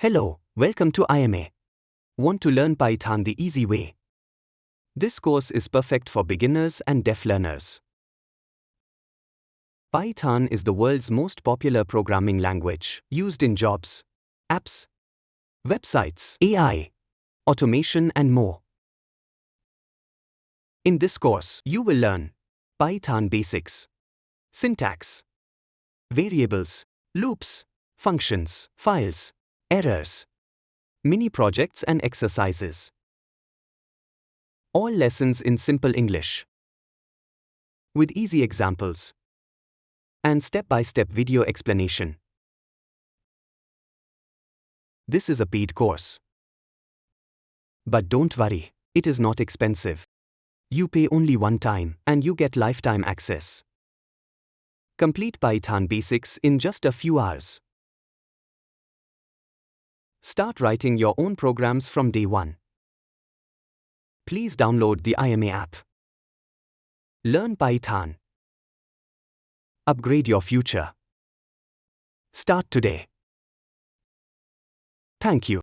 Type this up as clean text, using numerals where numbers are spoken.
Hello, welcome to IMA. Want to learn Python the easy way? This course is perfect for beginners and deaf learners. Python is the world's most popular programming language, used in jobs, apps, websites, AI, automation and more. In this course, you will learn Python basics, syntax, variables, loops, functions, files, errors, mini projects and exercises. All lessons in simple English, with easy examples and step-by-step video explanation. This is a paid course. But don't worry, it is not expensive. You pay only one time and you get lifetime access. Complete Python basics in just a few hours. Start writing your own programs from day one. Please download the IMA app. Learn Python. Upgrade your future. Start today. Thank you.